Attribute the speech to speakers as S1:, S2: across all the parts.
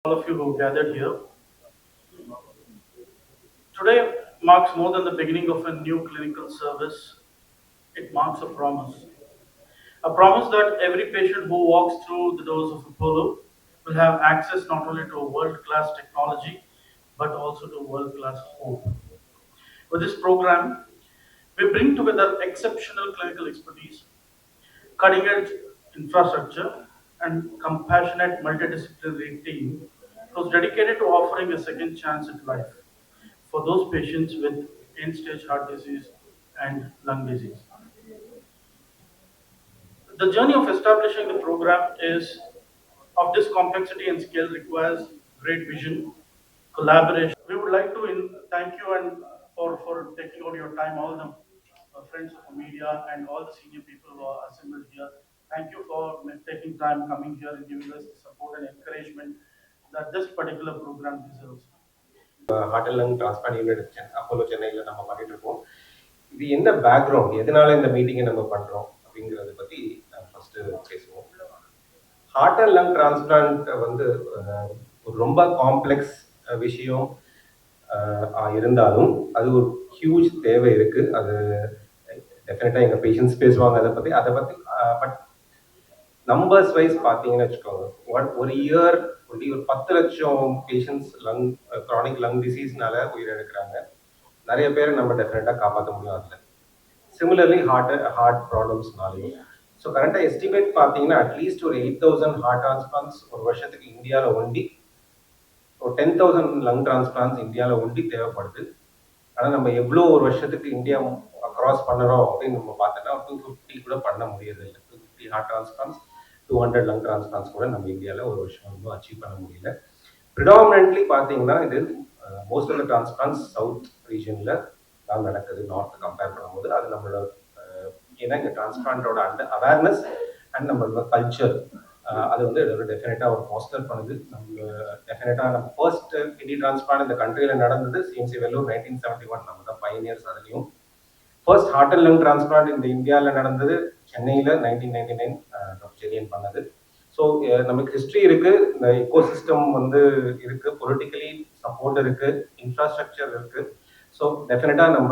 S1: All of you who gathered here. Today marks more than the beginning of a new clinical service. It marks a promise. A promise that every patient who walks through the doors of Apollo will have access not only to world-class technology, but also to world-class hope. With this program, we bring together exceptional clinical expertise, cutting-edge infrastructure, and compassionate multidisciplinary team who's dedicated to offering a second chance at life for those patients with end-stage heart disease and lung disease. The journey of establishing the program is of this complexity and scale requires great vision, collaboration. We would like to thank you and for taking out your time, all the friends of the media and all the senior people who are assembled here. Thank you for taking time coming here and giving us the support and encouragement that this particular program deserves.
S2: Heart and lung transplant unit Apollo சென்னையில் நம்ம பண்ணிட்டு இருக்கோம். இது என்ன background, எதனால இந்த மீட்டிங்கை நம்ம பண்ணுறோம் அப்படிங்கிறத பற்றி ஃபஸ்ட்டு பேசுவோம். ஹார்ட் அண்ட் லங் டிரான்ஸ்பிளான்ட் வந்து ஒரு ரொம்ப காம்ப்ளெக்ஸ் விஷயம் இருந்தாலும் அது ஒரு ஹியூஜ் தேவை இருக்குது. அது டெஃபினட்டாக எங்கள் பேஷண்ட்ஸ் பேசுவாங்க அதை பற்றி பட் நம்பர்ஸ் வைஸ் பார்த்தீங்கன்னு வச்சுக்கோங்க, ஒரு இயர் ஒரு 10 லட்சம் பேஷண்ட்ஸ் க்ரானிக் லங் டிசீஸ்னால உயிரிழக்கிறாங்க. நிறைய பேரை நம்ம டெஃபினட்டாக காப்பாற்ற முடியும் அதில். சிமிலர்லி ஹார்ட் ப்ராப்ளம்ஸ்னாலையும். ஸோ கரெக்டாக எஸ்டிமேட் பார்த்தீங்கன்னா அட்லீஸ்ட் ஒரு 8,000 ஹார்ட் டிரான்ஸ்பிளான்ஸ் ஒரு வருஷத்துக்கு இந்தியாவில் ஒண்டி, ஒரு 10,000 லங் டிரான்ஸ்பிளான்ஸ் இந்தியாவில் ஒண்டி தேவைப்படுது. ஆனால் நம்ம எவ்வளோ ஒரு வருஷத்துக்கு இந்தியா அக்ராஸ் பண்ணுறோம் அப்படின்னு நம்ம பார்த்தோன்னா 250 கூட பண்ண முடியறதில்லை. 250 ஹார்ட் டிரான்ஸ்பிளான்ஸ், 200 லங் டிரான்ஸ்பிளான்ஸ் கூட நம்ம இந்தியாவில் ஒரு வருஷம் வந்து அச்சீவ் பண்ண முடியல. ப்ரிடாமினன்ட்லி பார்த்தீங்கன்னா இது most of the transplants south ரீஜனில் தான் நடக்குது, நார்த் கம்பேர் பண்ணும்போது. அது நம்மளோட ஏன்னா இந்த டிரான்ஸ்பிளான்டோட அவேர்னஸ் அண்ட் நம்மளோட கல்ச்சர் அது வந்து டெஃபினட்டாக ஒரு ஃபாஸ்டர் பண்ணுது. நம்ம டெஃபினட்டாக நம்ம ஃபர்ஸ்ட் கிட்னி டிரான்ஸ்பிளான்ட் இந்த கண்ட்ரியில் நடந்தது சிஎம்சி வெல்லூர் 1971. நம்ம தான் பைனியர்ஸ். அதுலேயும் first heart and lung transplant இந்த இந்தியாவில் நடந்தது சென்னையில் 1999 டாக்டர் செரியன் பண்ணது. ஸோ நமக்கு ஹிஸ்ட்ரி இருக்குது, இந்த எக்கோசிஸ்டம் வந்து இருக்குது, பொலிட்டிக்கலி சப்போர்ட் இருக்குது, இன்ஃப்ராஸ்ட்ரக்சர் இருக்குது. ஸோ டெஃபினட்டாக நம்ம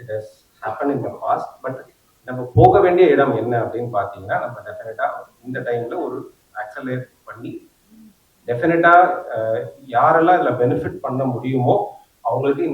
S2: it has happen in the past. But நம்ம போக வேண்டிய இடம் என்ன அப்படின்னு பார்த்தீங்கன்னா, நம்ம டெஃபினட்டாக இந்த டைமில் ஒரு ஆக்சலரேட் பண்ணி டெஃபினட்டாக யாரெல்லாம் இதில் பெனிஃபிட் பண்ண முடியுமோ அவங்களுக்கு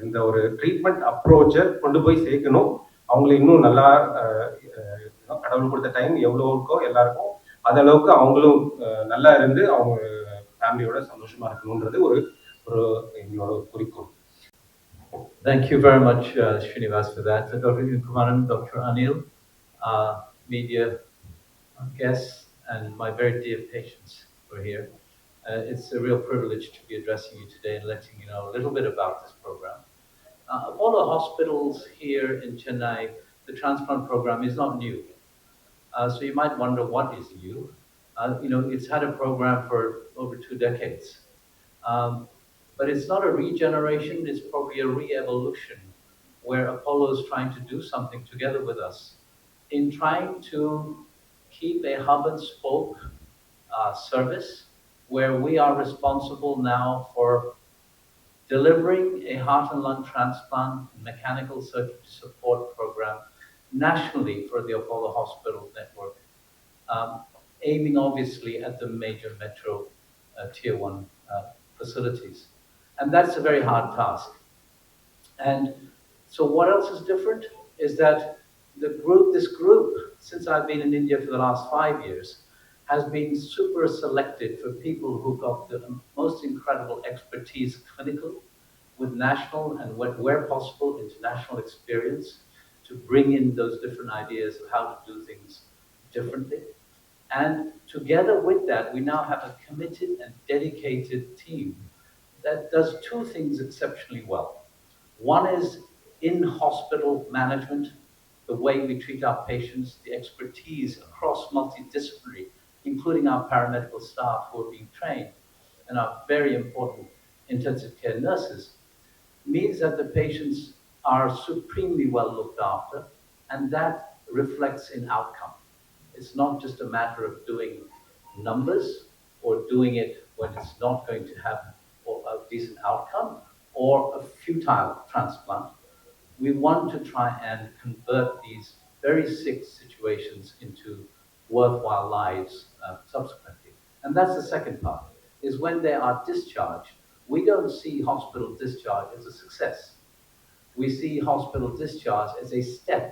S2: இந்த ஒரு ட்ரீட்மெண்ட் அப்ரோச்சை கொண்டு போய் சேர்க்கணும். அவங்களை இன்னும் நல்லா கடவுள் கொடுத்த டைம் எவ்வளோ இருக்கோ எல்லாருக்கும் அது அளவுக்கு அவங்களும் நல்லா இருந்து அவங்க ஃபேமிலியோட சந்தோஷமா இருக்கணுன்றது ஒரு எங்களோட குறிக்கோள்.
S3: Thank you very much, Srinivas, for that. Dr. Kumaran, Dr. Anil, media guests, and my very dear patients who are here. It's a real privilege to be addressing you today and letting you know a little bit about this program. Apollo Hospitals here in Chennai, the transplant program is not new. So you might wonder what is new. It's had a program for over 2 decades. But it's not a regeneration, it's probably a re-evolution where Apollo is trying to do something together with us in trying to keep a hub and spoke service where we are responsible now for delivering a heart and lung transplant mechanical circulatory support program nationally for the Apollo Hospital network, aiming obviously at the major metro tier 1 facilities. And that's a very hard task. And so what else is different is that this group, since I've been in India for the last 5 years, has been super selected for people who got the most incredible expertise clinical with national and where possible international experience to bring in those different ideas of how to do things differently. And together with that, we now have a committed and dedicated team that does 2 things exceptionally well. One is in-hospital management, the way we treat our patients, the expertise across multidisciplinary, including our paramedical staff who are being trained, and our very important intensive care nurses, means that the patients are supremely well looked after, and that reflects in outcome. It's not just a matter of doing numbers, or doing it when it's not going to have a decent outcome or a futile transplant. We want to try and convert these very sick situations into worthwhile lives subsequently. And that's the second part, is when they are discharged, we don't see hospital discharge as a success. We see hospital discharge as a step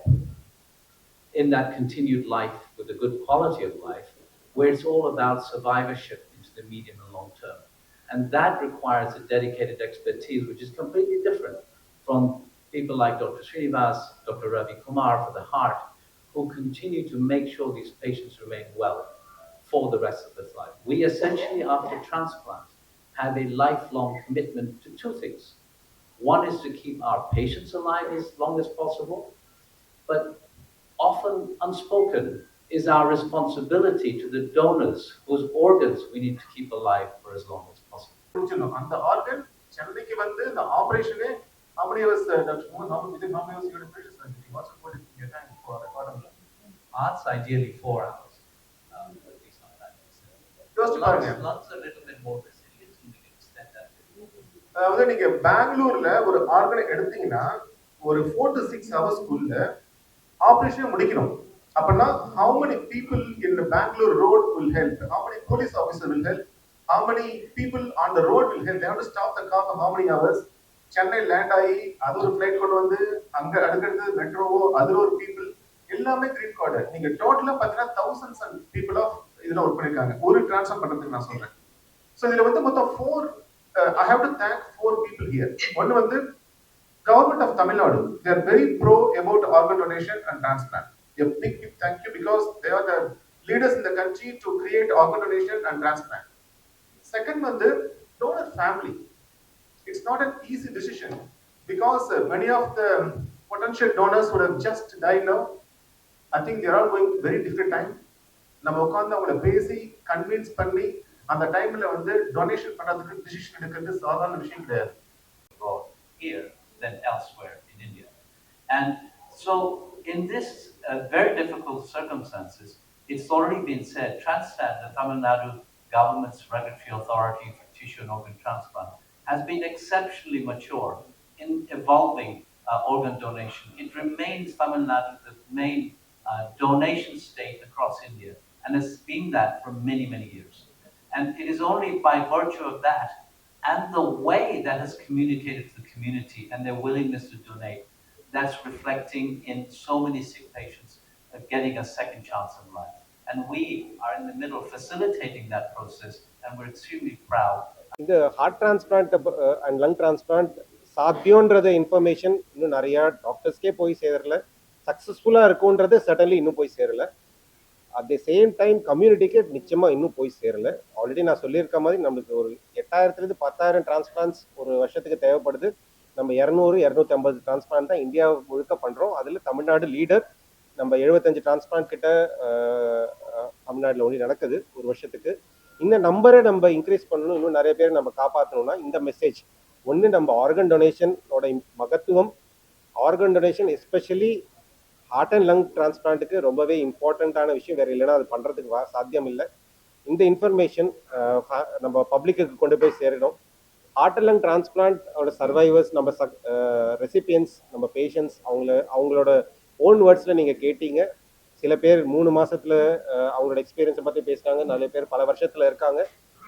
S3: in that continued life with a good quality of life, where it's all about survivorship into the medium and long term. And that requires a dedicated expertise, which is completely different from people like Dr. Srinivas, Dr. Ravi Kumar for the heart, who continue to make sure these patients remain well for the rest of their life. We essentially, after transplant, have a lifelong commitment to two things. One is to keep our patients alive as long as possible, but often unspoken is our responsibility to the donors whose organs we need to keep alive for as long as possible.
S4: அந்த organ சென்னைக்கு வந்து இந்த ஆபரேஷனே how many hours Dr. Mohan, how many hours you had patients what's what is your time for recording
S3: Arts ideally 4 hours. At least on that.
S4: யோசிச்சு பாருங்க
S3: Lungs a little bit more resilient and we can extend that.
S4: அதாவது நீங்க பெங்களூர்ல ஒரு ஆர்கனை எடுத்தீங்கன்னா ஒரு 4 to 6 ஹவர்ஸ்க்குள்ள operation முடிக்கணும் அப்பனா how many people in the Bangalore road will help, how many police officers will help, how many people on the road will help, they have to stop the car for how many hours, Chennai land ஆகி அது ஒரு flight கொண்டு வந்து அங்க அடுத்தது மெட்ரோவோ அதுல ஒரு people எல்லாமே கிரீன் கார்டு நீங்க டோட்டலா பார்த்தீங்கன்னா thousands and people of இதுல ஒர்க் பண்ணிருக்காங்க ஒரு ட்ரான்ஸ்ஃபர் பண்றதுக்கு நான் சொல்றேன். சோ இதுல வந்து மொத்தம் 4 I have to thank 4 people here. ஒன்னு வந்து Government of Tamil Nadu, they are very pro about organ donation and transplant. A big thank you because they are the leaders in the country to create organ donation and transplant. Second one, the donor family. It's not an easy decision because many of the potential donors would have just died now. I think they are all going very different time. நம்ம உட்கார்ந்து அவங்கள பேசி convince பண்ணி அந்த டைம்ல வந்து donation பண்றதுக்கு decision எடுக்கிறது சாதாரண விஷயம் கிடையாது.
S3: Here than elsewhere in India. And so in this very difficult circumstances, it's already been said, Transplant, the Tamil Nadu government's regulatory authority for tissue and organ transplant, has been exceptionally mature in evolving organ donation. It remains Tamil Nadu the main donation state across India and has been that for many, many years. And it is only by virtue of that and the way that has communicated to the community and their willingness to donate, that's reflecting in so many sick patients getting a second chance in life. And we are in the middle of facilitating that process, and we're extremely proud.
S2: இந்த heart transplant and lung transplant சாத்தியம்ன்றத information இன்னும் நிறையா டாக்டர்ஸ்க்கே போய் சேரல, சக்ஸஸ்ஃபுல்லாக இருக்கும்ன்றது suddenly இன்னும் போய் சேரல. அட் தி சேம் டைம் கம்யூனிட்டிக்கு நிச்சயமாக இன்னும் போய் சேரல. ஆல்ரெடி நான் சொல்லியிருக்க மாதிரி நம்மளுக்கு ஒரு 8000 10,000 டிரான்ஸ்பிளான்ஸ் ஒரு வருஷத்துக்கு தேவைப்படுது. நம்ம 200-250 டிரான்ஸ்பிளான்ட் தான் இந்தியா முழுக்க பண்ணுறோம். அதில் தமிழ்நாடு லீடர். நம்ம 75 டிரான்ஸ்பிளான்ட் கிட்ட தமிழ்நாட்டில் ஒன்லி நடக்குது ஒரு வருஷத்துக்கு. இந்த நம்பரை நம்ம இன்க்ரீஸ் பண்ணணும், இன்னும் நிறைய பேர் நம்ம காப்பாற்றணும்னா இந்த மெசேஜ் ஒன்று, நம்ம ஆர்கன் டொனேஷனோட மகத்துவம், organ donation especially heart and lung டிரான்ஸ்பிளான்ட்டுக்கு ரொம்பவே இம்பார்ட்டண்ட்டான விஷயம். வேறு இல்லைன்னா அது பண்ணுறதுக்கு சாத்தியம் இல்லை. இந்த இன்ஃபர்மேஷன் நம்ம பப்ளிக்கு கொண்டு போய் சேரணும். ஹார்ட் அண்ட் லங் டிரான்ஸ்பிளான்ட்டோட சர்வைவர்ஸ், நம்ம ரெசிபியன்ஸ், நம்ம பேஷண்ட்ஸ், அவங்களோட ஓன் வேர்ட்ஸில் நீங்கள் கேட்டீங்க. சில பேர் 3 மாதத்தில் அவங்களோட எக்ஸ்பீரியன்ஸை பற்றி பேசுகிறாங்க, நிறைய பேர் பல வருஷத்தில் இருக்காங்க.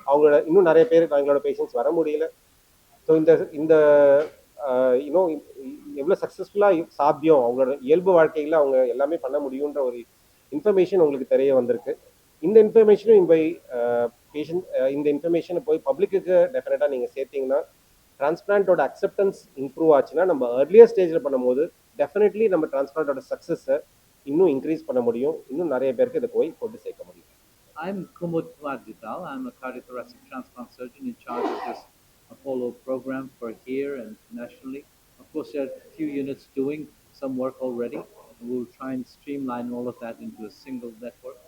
S2: அவங்களோட இன்னும் நிறைய பேர் எங்களோட பேஷண்ட்ஸ் வர முடியல. ஸோ இந்த இன்னும் எவ்வளோ சக்ஸஸ்ஃபுல்லாக சாத்தியம், அவங்களோட இயல்பு வாழ்க்கையில் அவங்க எல்லாமே பண்ண முடியுன்ற ஒரு இன்ஃபர்மேஷன் உங்களுக்கு தெரிய வந்திருக்கு. இந்த இன்ஃபர்மேஷனும் இந்த இன்ஃபர்மேஷனை போய் பப்ளிக்கு டெஃபினட்டாக நீங்கள் சேர்த்தீங்கன்னா, டிரான்ஸ்பிளான்ட்டோட அக்செப்டன்ஸ் இம்ப்ரூவ் ஆச்சுன்னா நம்ம ஏர்லியர் ஸ்டேஜில் பண்ணும்போது டெஃபினெட்லி நம்ம டிரான்ஸ்பிளான்ட்டோட சக்ஸஸை இன்னும் இன்க்ரீஸ் பண்ண முடியும், இன்னும் நிறைய பேருக்கு இதை போய் கொண்டு சேர்க்க முடியும்.
S5: I'm Kumud Wadvital. I'm a cardiothoracic transplant surgeon in charge of this Apollo program for here and nationally. Of course, there are a few units doing some work already. We'll try and streamline all of that into a single network.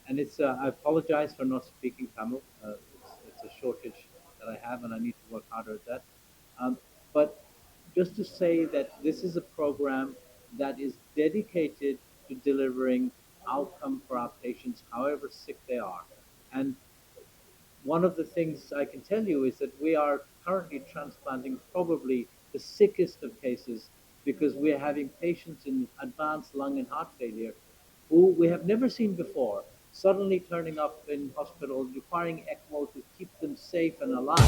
S5: And I apologize for not speaking Tamil. It's a shortage that I have, and I need to work harder at that. But just to say that this is a program that is dedicated to delivering outcome for our patients, however sick they are. And one of the things I can tell you is that we are currently transplanting probably the sickest of cases because we are having patients in advanced lung and heart failure who we have never seen before, suddenly turning up in hospitals, requiring ECMO to keep them safe and alive,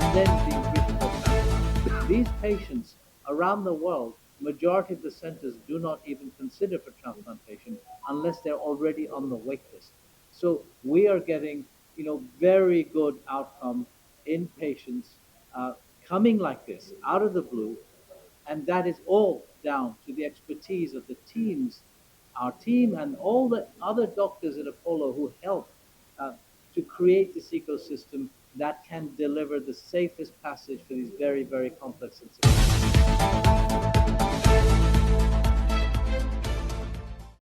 S5: and then being written for transplant. These patients around the world, majority of the centers do not even consider for transplantation unless they're already on the wait list. So we are getting, very good outcome in patients coming like this out of the blue, and that is all down to the expertise of the teams, our team, and all the other doctors at Apollo who help uh, to create this ecosystem that can deliver the safest passage for these very, very complex and severe.